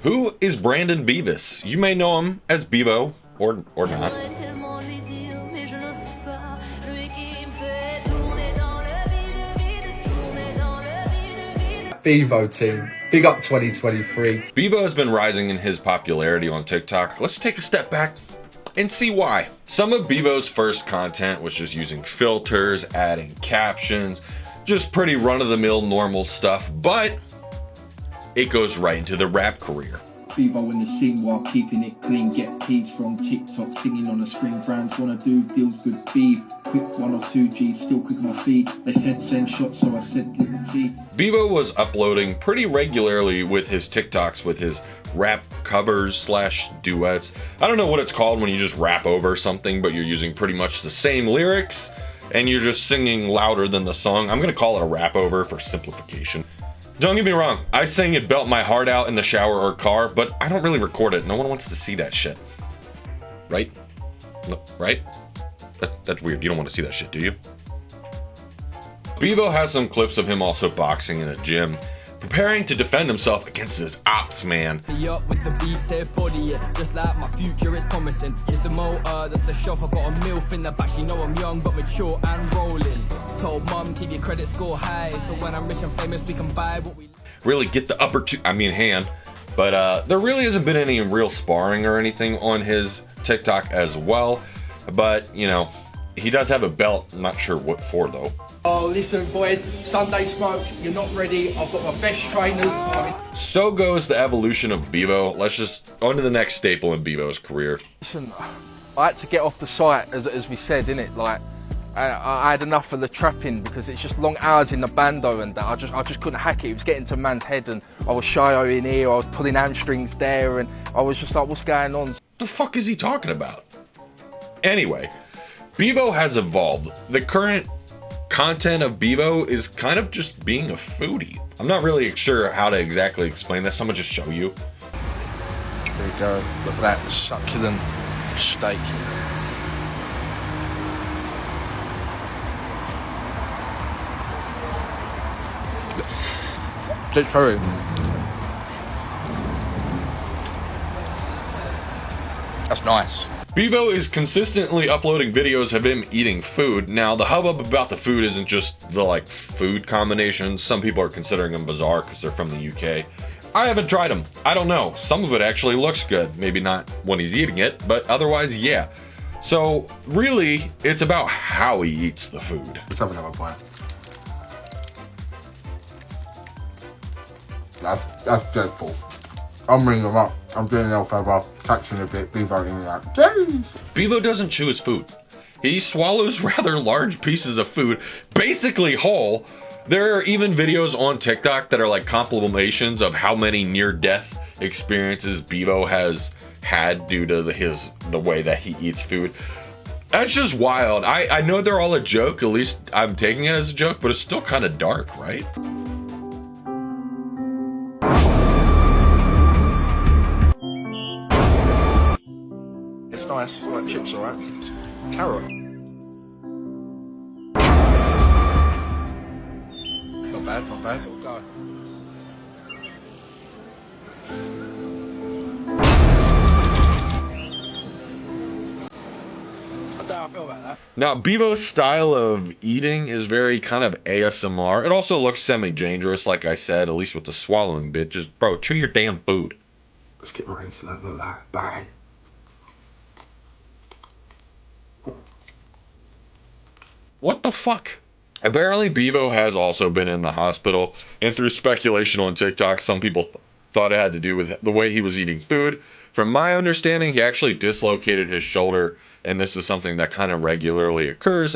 Who is Brandon Beavis? You may know him as Bevo or not. Bevo team. Big up 2023. Bevo has been rising in his popularity on TikTok. Let's take a step back and see why. Some of Bevo's first content was just using filters, adding captions, just pretty run-of-the-mill normal stuff, but it goes right into the rap career. Bevo in the scene while keeping it clean. Get peas from TikTok, singing on the screen. Brands wanna do deals with beef. Quick 1 or 2 G's, still quick on my feet. They said send shots, so I said liberty. Bevo was uploading pretty regularly with his TikToks with his rap covers slash duets. I don't know what it's called when you just rap over something, but you're using pretty much the same lyrics and you're just singing louder than the song. I'm gonna call it a rap over for simplification. Don't get me wrong, I sing it belt my heart out in the shower or car, but I don't really record it. No one wants to see that shit. Right? No, right? That's weird. You don't want to see that shit, do you? Bevo has some clips of him also boxing in a gym, preparing to defend himself against his ops man. With the beats, their body, yeah. Just like my future is promising. It's the motor, that's the shop. I got a MILF in the back. She know I'm young but mature and rolling. Told mum keep your credit score high, so when I'm rich and famous we can buy what we really get the hand. But there really hasn't been any real sparring or anything on his TikTok as well. But you know, he does have a belt. I'm not sure what for though. Oh, listen, boys, Sunday smoke, you're not ready. I've got my best trainers. So goes the evolution of Bevo. Let's just on to the next staple in Bevo's career. Listen, I had to get off the site, as we said, innit? Like, I had enough of the trapping because it's just long hours in the bando and that. I just couldn't hack it. It was getting to man's head and I was shy in here, I was pulling hamstrings there, and I was just like, what's going on? The fuck is he talking about? Anyway, Bevo has evolved. The current content of Bevo is kind of just being a foodie. I'm not really sure how to exactly explain this. I'm gonna just show you. There you go. Look at that succulent steak. It's very. That's nice. Bevo is consistently uploading videos of him eating food. Now, the hubbub about the food isn't just the like food combinations. Some people are considering them bizarre because they're from the UK. I haven't tried them. I don't know. Some of it actually looks good. Maybe not when he's eating it, but otherwise, yeah. So really, it's about how he eats the food. Let's have another bite. That's dreadful. I'm ringing them up. I'm doing an Elphaba, catching a bit, Bevo in that. Jeez. Bevo doesn't chew his food. He swallows rather large pieces of food, basically whole. There are even videos on TikTok that are like compilations of how many near-death experiences Bevo has had due to the way that he eats food. That's just wild. I know they're all a joke, at least I'm taking it as a joke, but it's still kind of dark, right? It's nice, like chips, alright. Carrot. Not bad, not bad. It'll go. I don't know how I feel about that. Now, Bevo's style of eating is very kind of ASMR. It also looks semi-dangerous, like I said, at least with the swallowing bit. Just, bro, chew your damn food. Let's get right into that, look like bang. What the fuck? Apparently, Bevo has also been in the hospital, and through speculation on TikTok, some people thought it had to do with the way he was eating food. From my understanding, he actually dislocated his shoulder, and this is something that kind of regularly occurs.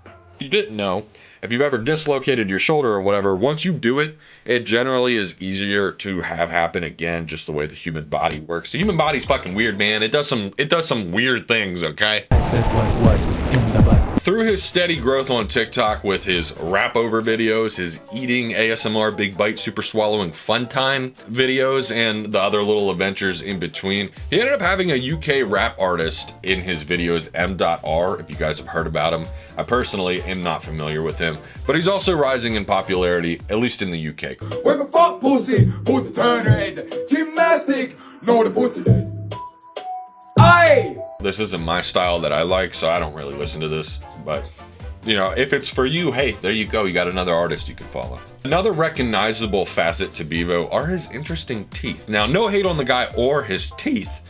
If you didn't know, if you've ever dislocated your shoulder or whatever, once you do it, it generally is easier to have happen again, just the way the human body works. The human body's fucking weird, man. It does some weird things, okay? I said what in the butt. Through his steady growth on TikTok with his rap over videos, his eating ASMR big bite super swallowing fun time videos, and the other little adventures in between, he ended up having a UK rap artist in his videos, M.R, if you guys have heard about him. I personally am not familiar with him, but he's also rising in popularity, at least in the UK. When the fuck pussy turn red, gymnastic, know the pussy. Aye! This isn't my style that I like, so I don't really listen to this, but you know, if it's for you, hey, there you go, you got another artist you can follow. Another recognizable facet to Bevo are his interesting teeth. Now, no hate on the guy or his teeth,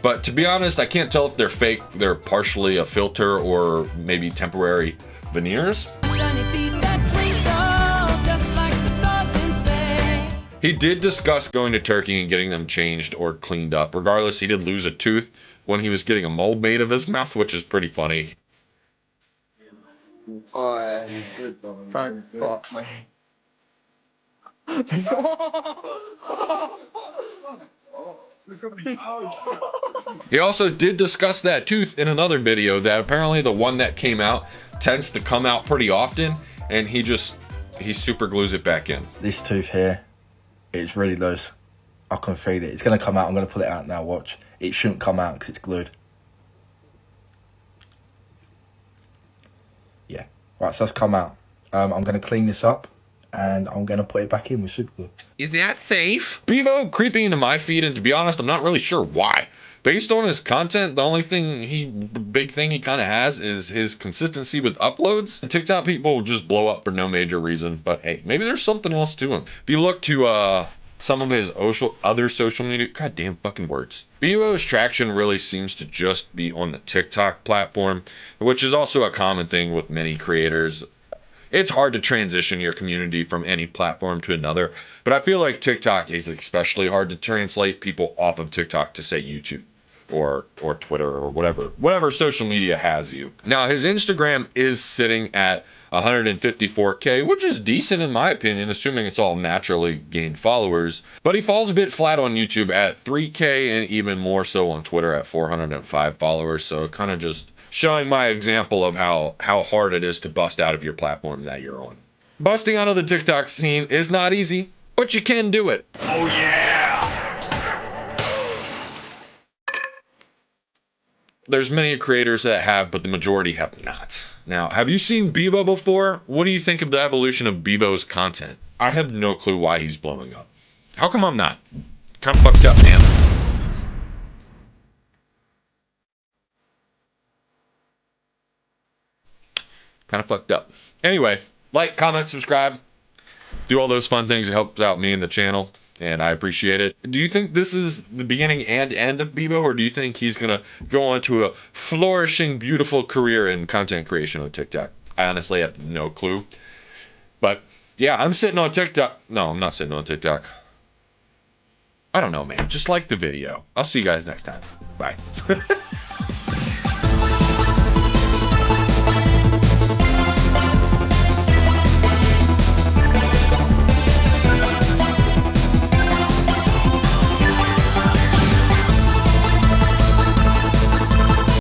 but to be honest, I can't tell if they're fake, they're partially a filter, or maybe temporary veneers. He did discuss going to Turkey and getting them changed or cleaned up. Regardless, he did lose a tooth when he was getting a mold made of his mouth, which is pretty funny. He also did discuss that tooth in another video, that apparently the one that came out tends to come out pretty often, and he super glues it back in. This tooth here, it's really loose. I can feel it. It's going to come out. I'm going to pull it out now, watch. It shouldn't come out because it's glued. Yeah. Right, so that's come out. I'm going to clean this up and I'm going to put it back in with super glue. Is that safe? Bevo creeping into my feed, and to be honest, I'm not really sure why. Based on his content, the only big thing he kind of has is his consistency with uploads. TikTok people just blow up for no major reason, but hey, maybe there's something else to him. If you look to some of his other social media, goddamn fucking words. Bevo's traction really seems to just be on the TikTok platform, which is also a common thing with many creators. It's hard to transition your community from any platform to another, but I feel like TikTok is especially hard to translate people off of TikTok to say YouTube or Twitter or whatever social media has you. Now, his Instagram is sitting at 154K, which is decent in my opinion, assuming it's all naturally gained followers, but he falls a bit flat on YouTube at 3K and even more so on Twitter at 405 followers, so kind of just showing my example of how hard it is to bust out of your platform that you're on. Busting out of the TikTok scene is not easy, but you can do it. Oh yeah! There's many creators that have, but the majority have not. Now, have you seen Bevo before? What do you think of the evolution of Bevo's content? I have no clue why he's blowing up. How come I'm not? Kind of fucked up, man. Kind of fucked up. Anyway, like, comment, subscribe, do all those fun things. It helps out me and the channel, and I appreciate it. Do you think this is the beginning and end of Bevo, or do you think he's gonna go on to a flourishing, beautiful career in content creation on TikTok? I honestly have no clue. But yeah, I'm sitting on TikTok. No, I'm not sitting on TikTok. I don't know, man. Just like the video. I'll see you guys next time. Bye.